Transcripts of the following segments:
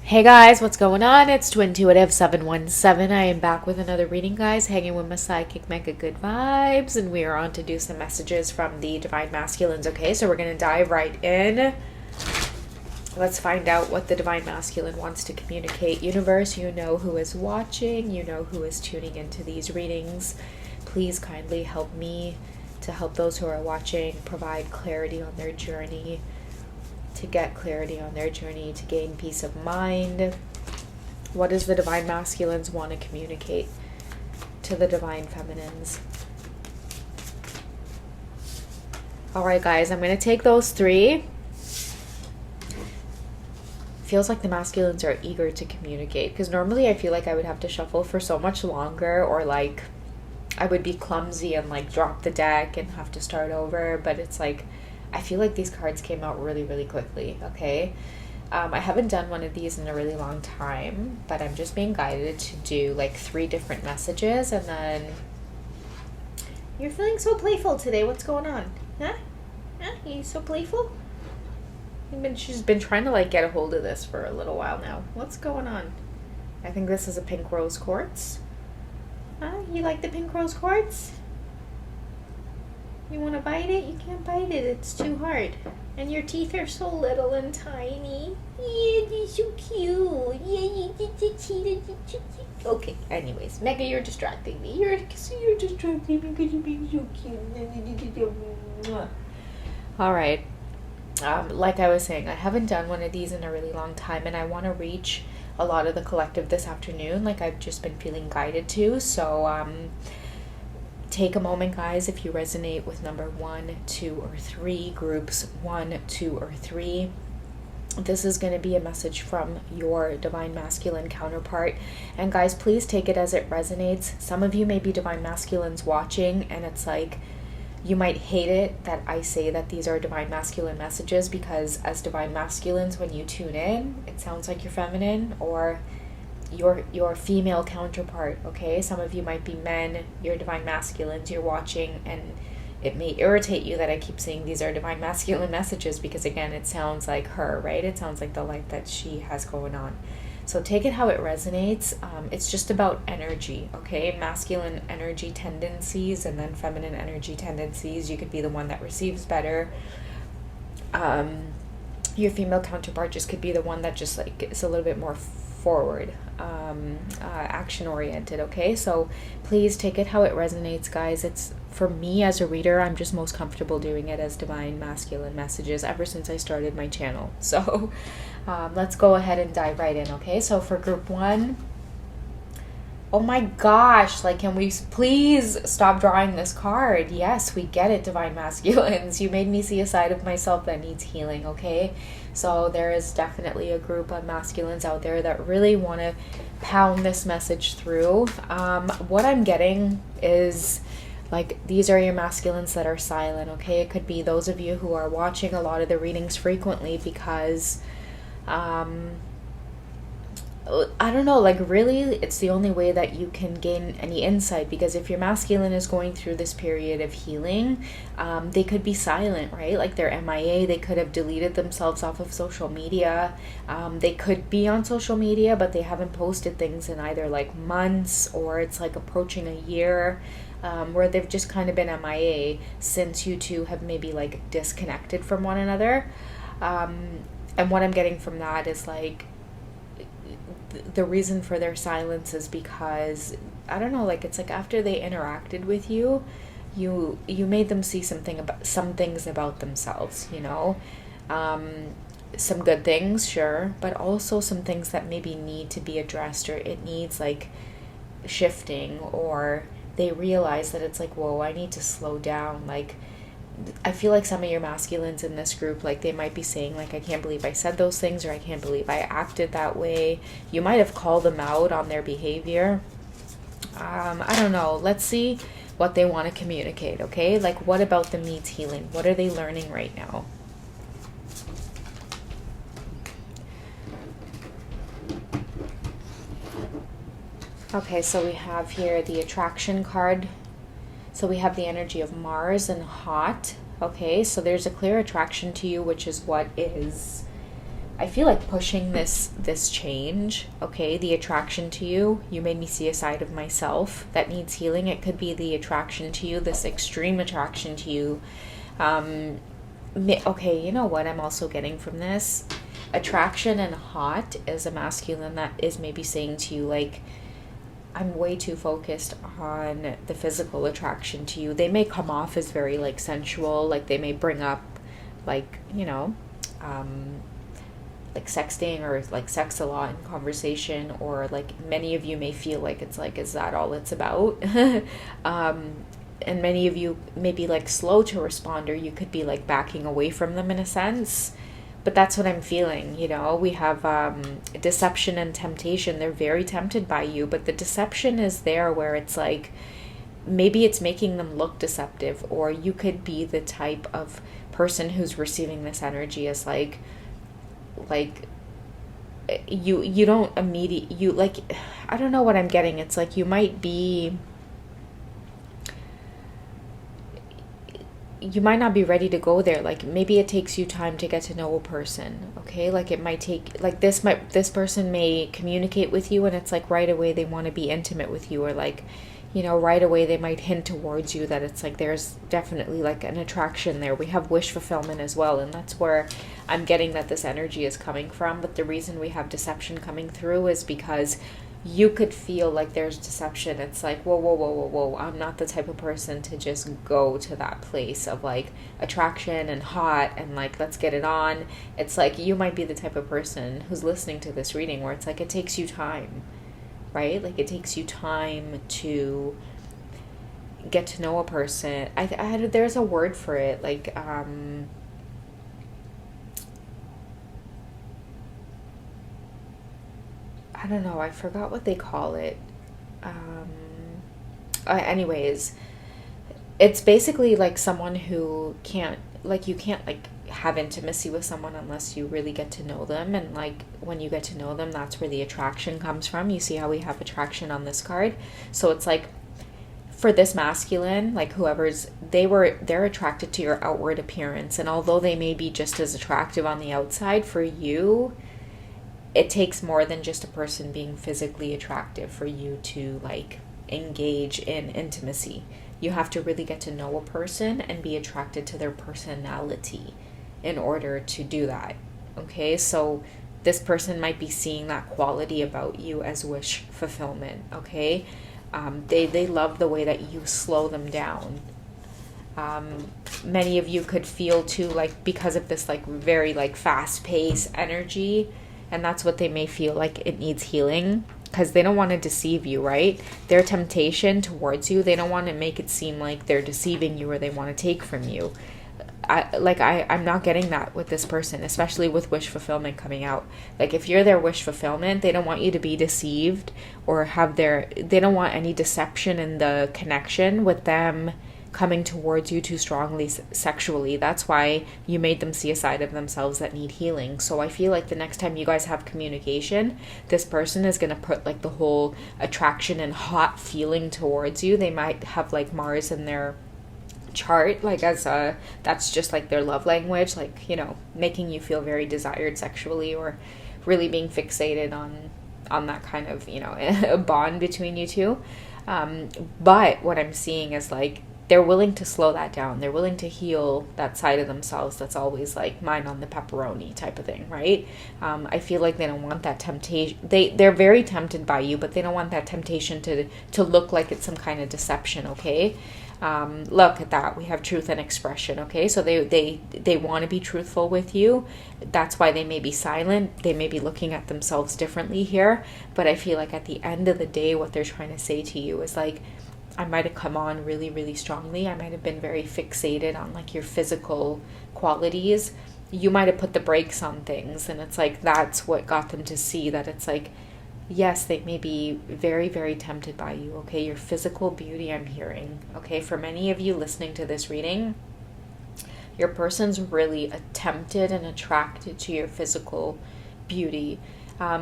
Hey guys, what's going on? It's Twintuitive 717. I am back with another reading, guys, hanging with my psychic Mega Good Vibes, and we are on to do some messages from the Divine Masculines, okay? So we're going to dive right in. Let's find out what the Divine Masculine wants to communicate. Universe, you know who is watching, you know who is tuning into these readings. Please kindly help me to help those who are watching provide clarity on their journey, to get clarity on their journey, to gain peace of mind. What does the Divine Masculines want to communicate to the Divine Feminines? Alright guys, I'm going to take those three. Feels like the masculines are eager to communicate, because normally I feel like I would have to shuffle for so much longer, or like I would be clumsy and like drop the deck and have to start over, but it's like I feel like these cards came out really, really quickly, okay? I haven't done one of these in a really long time, but I'm just being guided to do like 3 different messages, and then... You're feeling so playful today. What's going on? Huh? Huh? You so playful? She's been trying to like get a hold of this for a little while now. What's going on? I think this is a pink rose quartz. Huh? You like the pink rose quartz? You want to bite it? You can't bite it. It's too hard. And your teeth are so little and tiny. Yeah, they're so cute. Yeah, okay, anyways. Mega, you're distracting me. You're distracting me because you're being so cute. Alright. Like I was saying, I haven't done one of these in a really long time, and I want to reach a lot of the collective this afternoon. Like I've just been feeling guided to. So, take a moment, guys, if you resonate with number 1, 2, or 3, groups 1, 2, or 3. This is going to be a message from your Divine Masculine counterpart. And guys, please take it as it resonates. Some of you may be Divine Masculines watching, and it's like, you might hate it that I say that these are Divine Masculine messages, because as Divine Masculines, when you tune in, it sounds like you're feminine, or your female counterpart, okay? Some of you might be men, you're Divine Masculines, you're watching, and it may irritate you that I keep saying these are Divine Masculine messages, because again, it sounds like her, right? It sounds like the life that she has going on. So take it how it resonates. It's just about energy, okay? Masculine energy tendencies and then feminine energy tendencies. You could be the one that receives better. Your female counterpart just could be the one that just like is a little bit more forward, action oriented, okay? So please take it how it resonates, guys. It's, for me as a reader, I'm just most comfortable doing it as Divine Masculine messages ever since I started my channel. So let's go ahead and dive right in, okay? So for group 1, oh my gosh, like, can we please stop drawing this card? Yes, we get it, Divine Masculines. You made me see a side of myself that needs healing, okay? So there is definitely a group of masculines out there that really want to pound this message through. What I'm getting is, like, these are your masculines that are silent, okay? It could be those of you who are watching a lot of the readings frequently because... I don't know, like, really, it's the only way that you can gain any insight, because if your masculine is going through this period of healing, they could be silent, right? Like, they're MIA, they could have deleted themselves off of social media, they could be on social media, but they haven't posted things in either, like, months, or it's, like, approaching a year, where they've just kind of been MIA since you two have maybe, like, disconnected from one another, and what I'm getting from that is, like, the reason for their silence is because, I don't know, like, it's like after they interacted with you, you made them see some things about themselves, you know, some good things, sure, but also some things that maybe need to be addressed, or it needs like shifting, or they realize that it's like, whoa, I need to slow down. Like, I feel like some of your masculines in this group, like, they might be saying, like, I can't believe I said those things, or I can't believe I acted that way. You might have called them out on their behavior. I don't know. Let's see what they want to communicate, okay? Like, what about them needs healing? What are they learning right now? Okay, so we have here the attraction card. So we have the energy of Mars and hot. Okay, so there's a clear attraction to you, which is what is I feel like pushing this change, okay? The attraction to you, you made me see a side of myself that needs healing. It could be the attraction to you, this extreme attraction to you. Okay, you know what I'm also getting from this? Attraction and hot is a masculine that is maybe saying to you, like, I'm way too focused on the physical attraction to you. They may come off as very, like, sensual, like they may bring up, like, like sexting or like sex a lot in conversation, or like many of you may feel like it's like, is that all it's about? And many of you may be like slow to respond, or you could be like backing away from them in a sense. But that's what I'm feeling. We have deception and temptation. They're very tempted by you, but the deception is there where it's like, maybe it's making them look deceptive, or you could be the type of person who's receiving this energy as like you don't immediately, you like, I don't know what I'm getting. It's like you might not be ready to go there. Like maybe it takes you time to get to know a person, okay? Like it might take, like this person may communicate with you and it's like right away they want to be intimate with you, or like, right away they might hint towards you that it's like there's definitely like an attraction there. We have wish fulfillment as well, and that's where I'm getting that this energy is coming from. But the reason we have deception coming through is because you could feel like there's deception. It's like, whoa, I'm not the type of person to just go to that place of like attraction and hot and like, let's get it on. It's like you might be the type of person who's listening to this reading where it's like it takes you time, right? Like it takes you time to get to know a person. There's a word for it, like I don't know, I forgot what they call it. Anyways, it's basically like someone who can't, like you can't like have intimacy with someone unless you really get to know them. And like when you get to know them, that's where the attraction comes from. You see how we have attraction on this card? So it's like for this masculine, like they're attracted to your outward appearance, and although they may be just as attractive on the outside, for you it takes more than just a person being physically attractive for you to like engage in intimacy. You have to really get to know a person and be attracted to their personality in order to do that. Okay, so this person might be seeing that quality about you as wish fulfillment. Okay, they love the way that you slow them down. Many of you could feel too, like because of this like very like fast paced energy, and that's what they may feel like it needs healing, because they don't want to deceive you, right? Their temptation towards you, they don't want to make it seem like they're deceiving you or they want to take from you. I'm not getting that with this person, especially with wish fulfillment coming out. Like if you're their wish fulfillment, they don't want you to be deceived or they don't want any deception in the connection with them coming towards you too strongly sexually. That's why you made them see a side of themselves that need healing. So I feel like the next time you guys have communication, this person is going to put like the whole attraction and hot feeling towards you. They might have like Mars in their chart, like as that's just like their love language, like making you feel very desired sexually, or really being fixated on that kind of a bond between you two. But what I'm seeing is like they're willing to slow that down. They're willing to heal that side of themselves that's always like mine on the pepperoni type of thing, right? I feel like they don't want that temptation. They're very tempted by you, but they don't want that temptation to look like it's some kind of deception, okay? Look at that. We have truth and expression, okay? So they want to be truthful with you. That's why they may be silent. They may be looking at themselves differently here. But I feel like at the end of the day, what they're trying to say to you is like, I might have come on really, really strongly. I might have been very fixated on like your physical qualities. You might have put the brakes on things, and it's like that's what got them to see that it's like, yes, they may be very, very tempted by you, okay? Your physical beauty, I'm hearing, okay? For many of you listening to this reading, your person's really tempted and attracted to your physical beauty.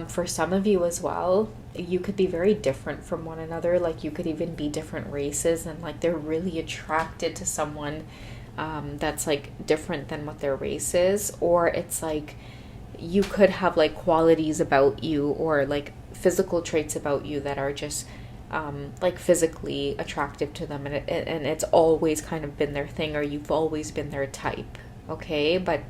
For some of you as well, you could be very different from one another. Like you could even be different races, and like they're really attracted to someone that's like different than what their race is. Or it's like you could have like qualities about you or like physical traits about you that are just like physically attractive to them, and it's always kind of been their thing, or you've always been their type. Okay, but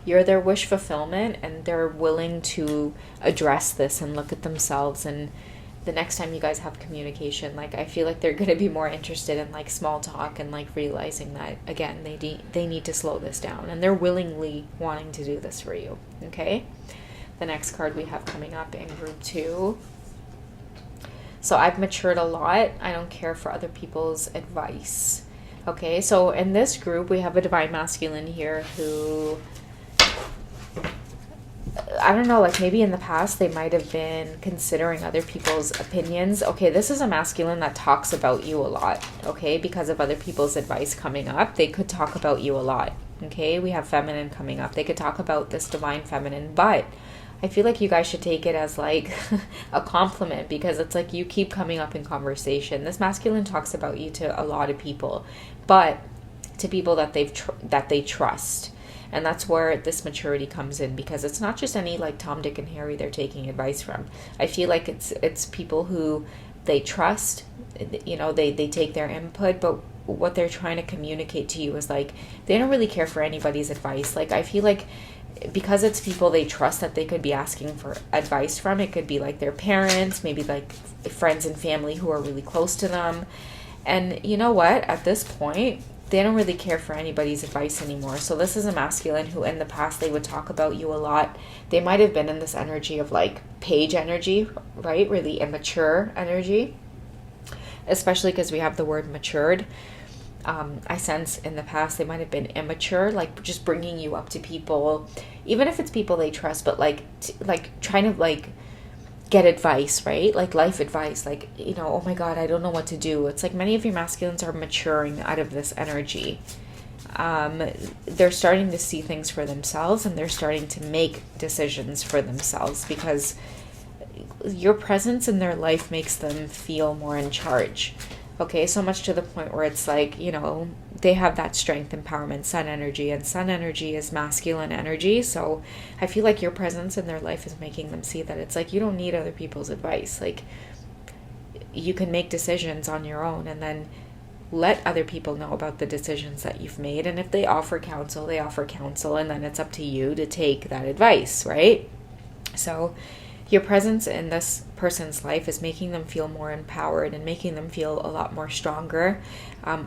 you're their wish fulfillment, and they're willing to address this and look at themselves. And the next time you guys have communication, like I feel like they're going to be more interested in like small talk and like realizing that again they need to slow this down, and they're willingly wanting to do this for you. Okay, the next card we have coming up in group 2. So I've matured a lot. I don't care for other people's advice. Okay, so in this group we have a divine masculine here who, I don't know, like maybe in the past they might have been considering other people's opinions. Okay, this is a masculine that talks about you a lot, okay, because of other people's advice coming up. They could talk about you a lot, okay? We have feminine coming up. They could talk about this divine feminine, but I feel like you guys should take it as like a compliment, because it's like you keep coming up in conversation. This masculine talks about you to a lot of people, but to people that they trust. And that's where this maturity comes in, because it's not just any like Tom, Dick, and Harry they're taking advice from. I feel like it's people who they trust, you know, they take their input, but what they're trying to communicate to you is like they don't really care for anybody's advice. Like I feel like because it's people they trust that they could be asking for advice from, it could be like their parents, maybe like friends and family who are really close to them. And you know what? At this point, they don't really care for anybody's advice anymore. So this is a masculine who in the past they would talk about you a lot. They might have been in this energy of like page energy, right? Really immature energy, especially because we have the word matured. I sense in the past they might have been immature, like just bringing you up to people, even if it's people they trust, but like trying to like get advice, right? Like life advice, like, you know, oh my God, I don't know what to do. It's like many of your masculines are maturing out of this energy. They're starting to see things for themselves, and they're starting to make decisions for themselves, because your presence in their life makes them feel more in charge. Okay, so much to the point where it's like, you know, they have that strength, empowerment, sun energy, and sun energy is masculine energy. So I feel like your presence in their life is making them see that it's like you don't need other people's advice. Like you can make decisions on your own, and then let other people know about the decisions that you've made. And if they offer counsel, they offer counsel, and then it's up to you to take that advice, right? So your presence in this person's life is making them feel more empowered and making them feel a lot more stronger,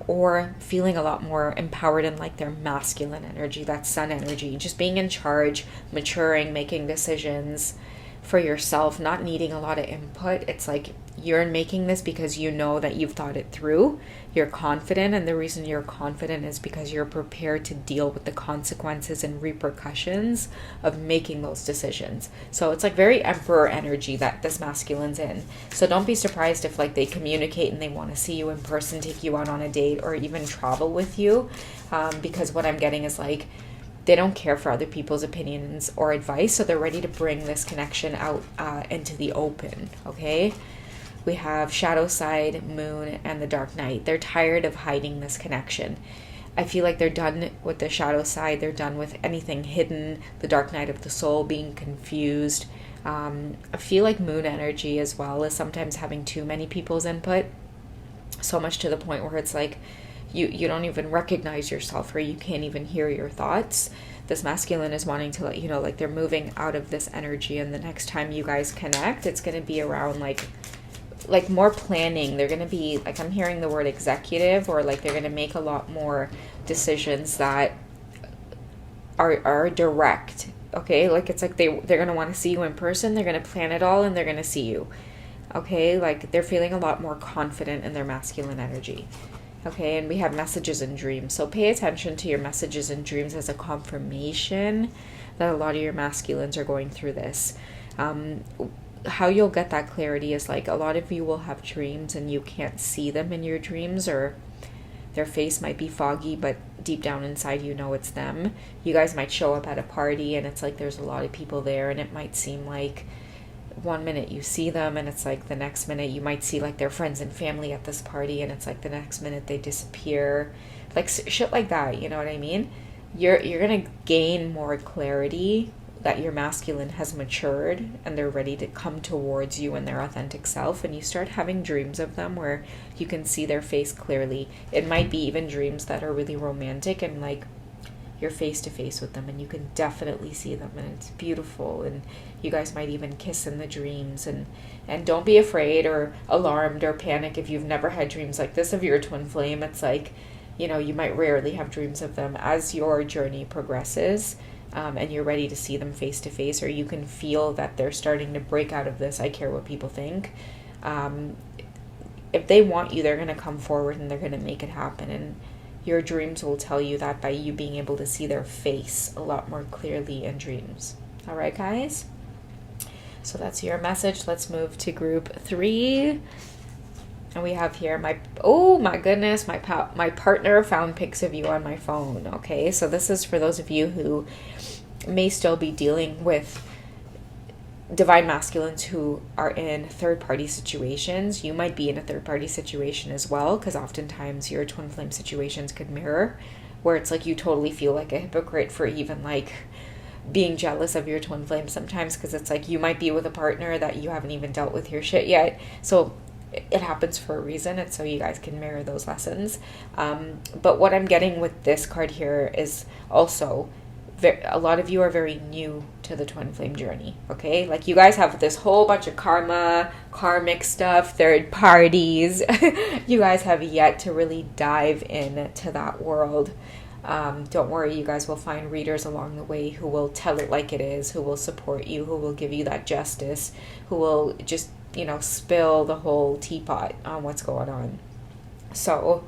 or feeling a lot more empowered in like their masculine energy, that sun energy, just being in charge, maturing, making decisions for yourself, not needing a lot of input. It's like you're making this because you know that you've thought it through. You're confident, and the reason you're confident is because you're prepared to deal with the consequences and repercussions of making those decisions. So it's like very emperor energy that this masculine's in. So don't be surprised if like they communicate and they want to see you in person, take you out on a date, or even travel with you, because what I'm getting is like they don't care for other people's opinions or advice, so they're ready to bring this connection out into the open, okay? We have shadow side, moon, and the dark night. They're tired of hiding this connection. I feel like they're done with the shadow side. They're done with anything hidden, the dark night of the soul, being confused. I feel like moon energy as well is sometimes having too many people's input, so much to the point where it's like you don't even recognize yourself, or you can't even hear your thoughts. This masculine is wanting to let you know, like they're moving out of this energy, and the next time you guys connect, it's going to be around like more planning. They're going to be like, I'm hearing the word executive, or like they're going to make a lot more decisions that are direct. Okay, like it's like they're going to want to see you in person. They're going to plan it all, and they're going to see you. Okay, like they're feeling a lot more confident in their masculine energy. Okay, and we have messages and dreams. So pay attention to your messages and dreams as a confirmation that a lot of your masculines are going through this. How you'll get that clarity is like a lot of you will have dreams and you can't see them in your dreams, or their face might be foggy, but deep down inside you know it's them. You guys might show up at a party and it's like there's a lot of people there, and it might seem like one minute you see them and it's like the next minute you might see like their friends and family at this party, and it's like the next minute they disappear, like shit like that, you know what I mean? You're gonna gain more clarity that your masculine has matured and they're ready to come towards you in their authentic self, and you start having dreams of them where you can see their face clearly. It might be even dreams that are really romantic and like you're face to face with them and you can definitely see them and it's beautiful, and you guys might even kiss in the dreams. And don't be afraid or alarmed or panic if you've never had dreams like this of your twin flame. It's like, you might rarely have dreams of them. As your journey progresses, and you're ready to see them face to face, or you can feel that they're starting to break out of this I care what people think, if they want you, they're going to come forward and they're going to make it happen. And your dreams will tell you that by you being able to see their face a lot more clearly in dreams. All right, guys? So that's your message. Let's move to group 3. And we have here oh my goodness, my partner found pics of you on my phone. Okay, so this is for those of you who may still be dealing with divine masculines who are in third-party situations. You might be in a third-party situation as well, because oftentimes your twin flame situations could mirror, where it's like you totally feel like a hypocrite for even like being jealous of your twin flame sometimes, because it's like you might be with a partner that you haven't even dealt with your shit yet. So it happens for a reason, and so you guys can mirror those lessons. But what I'm getting with this card here is also a lot of you are very new to the twin flame journey, okay? Like you guys have this whole bunch of karmic stuff, third parties. You guys have yet to really dive into that world. Don't worry, you guys will find readers along the way who will tell it like it is, who will support you, who will give you that justice, who will just, spill the whole teapot on what's going on. So,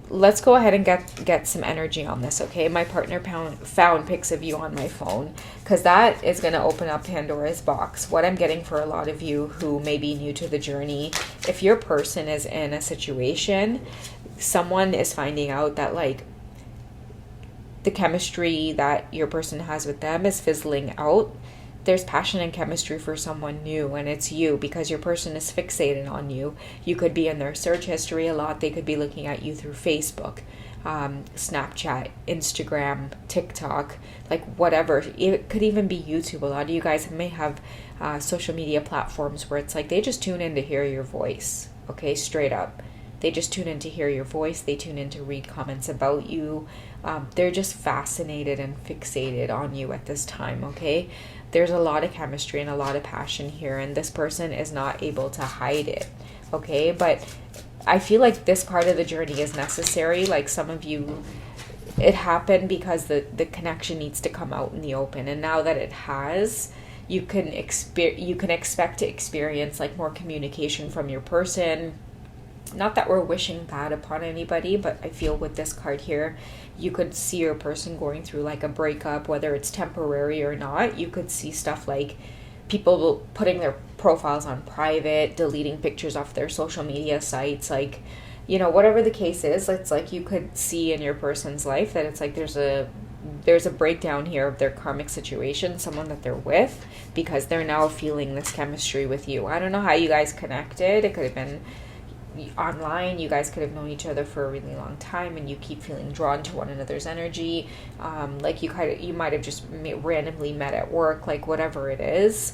let's go ahead and get some energy on this, okay? My partner found pics of you on my phone, because that is going to open up Pandora's box. What I'm getting for a lot of you who may be new to the journey, if your person is in a situation, someone is finding out that like the chemistry that your person has with them is fizzling out. There's passion and chemistry for someone new, and it's you, because your person is fixated on you. You could be in their search history a lot. They could be looking at you through Facebook, Snapchat, Instagram, TikTok, like whatever. It could even be YouTube. A lot of you guys may have social media platforms where it's like they just tune in to hear your voice, okay? Straight up. They just tune in to hear your voice. They tune in to read comments about you. They're just fascinated and fixated on you at this time, okay? There's a lot of chemistry and a lot of passion here, and this person is not able to hide it, okay? But I feel like this part of the journey is necessary. Like some of you, it happened because the connection needs to come out in the open, and now that it has, you can expect to experience like more communication from your person. Not that we're wishing bad upon anybody, but I feel with this card here, you could see your person going through like a breakup, whether it's temporary or not. You could see stuff like people putting their profiles on private, deleting pictures off their social media sites, like, whatever the case is. It's like you could see in your person's life that it's like there's a breakdown here of their karmic situation, someone that they're with, because they're now feeling this chemistry with you. I don't know how you guys connected. It could have been online. You guys could have known each other for a really long time, and you keep feeling drawn to one another's energy. Like you might have just randomly met at work, like whatever it is.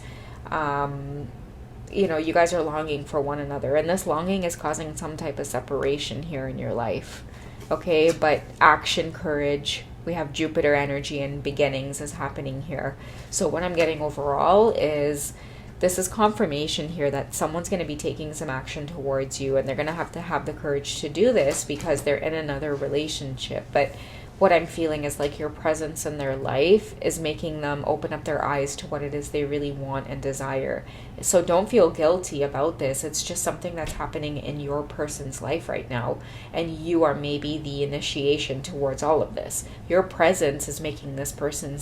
You guys are longing for one another, and this longing is causing some type of separation here in your life, okay? But action, courage, we have Jupiter energy and beginnings is happening here. So what I'm getting overall is this is confirmation here that someone's going to be taking some action towards you, and they're going to have the courage to do this because they're in another relationship. But what I'm feeling is like your presence in their life is making them open up their eyes to what it is they really want and desire. So don't feel guilty about this. It's just something that's happening in your person's life right now, and you are maybe the initiation towards all of this. Your presence is making this person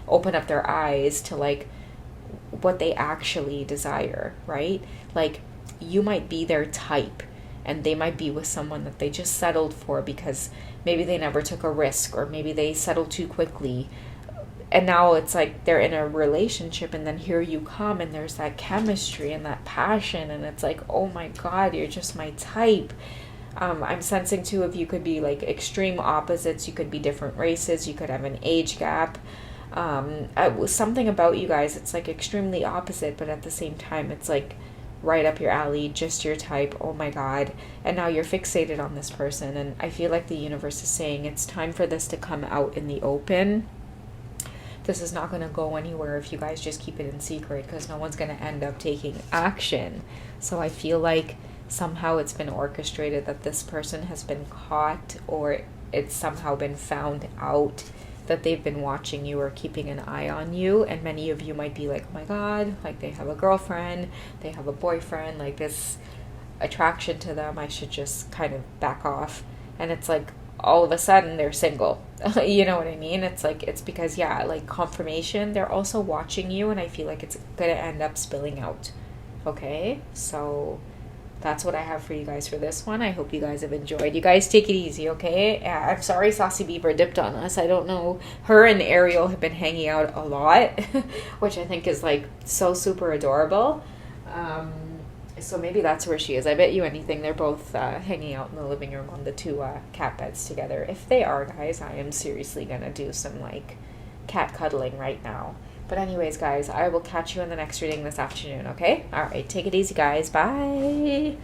open up their eyes to like what they actually desire, right? Like you might be their type, and they might be with someone that they just settled for because maybe they never took a risk, or maybe they settled too quickly, and now it's like they're in a relationship, and then here you come and there's that chemistry and that passion, and it's like, oh my god, you're just my type. I'm sensing too, if you could be like extreme opposites, you could be different races, you could have an age gap. Something about you guys, it's like extremely opposite, but at the same time, it's like right up your alley, just your type. Oh my God. And now you're fixated on this person. And I feel like the universe is saying it's time for this to come out in the open. This is not going to go anywhere if you guys just keep it in secret, because no one's going to end up taking action. So I feel like somehow it's been orchestrated that this person has been caught, or it's somehow been found out that they've been watching you or keeping an eye on you. And many of you might be like, oh my God, like they have a girlfriend, they have a boyfriend, like this attraction to them, I should just kind of back off. And it's like all of a sudden they're single. You know what I mean? It's like, it's because, yeah, like confirmation, they're also watching you, and I feel like it's gonna end up spilling out. Okay, so that's what I have for you guys for this one. I hope you guys have enjoyed. You guys take it easy, okay? I'm sorry Saucy Beaver dipped on us. I don't know. Her and Ariel have been hanging out a lot, which I think is like so super adorable. So maybe that's where she is. I bet you anything they're both hanging out in the living room on the two cat beds together. If they are, guys, I am seriously gonna do some like cat cuddling right now. But anyways, guys, I will catch you in the next reading this afternoon, okay? All right, take it easy, guys. Bye.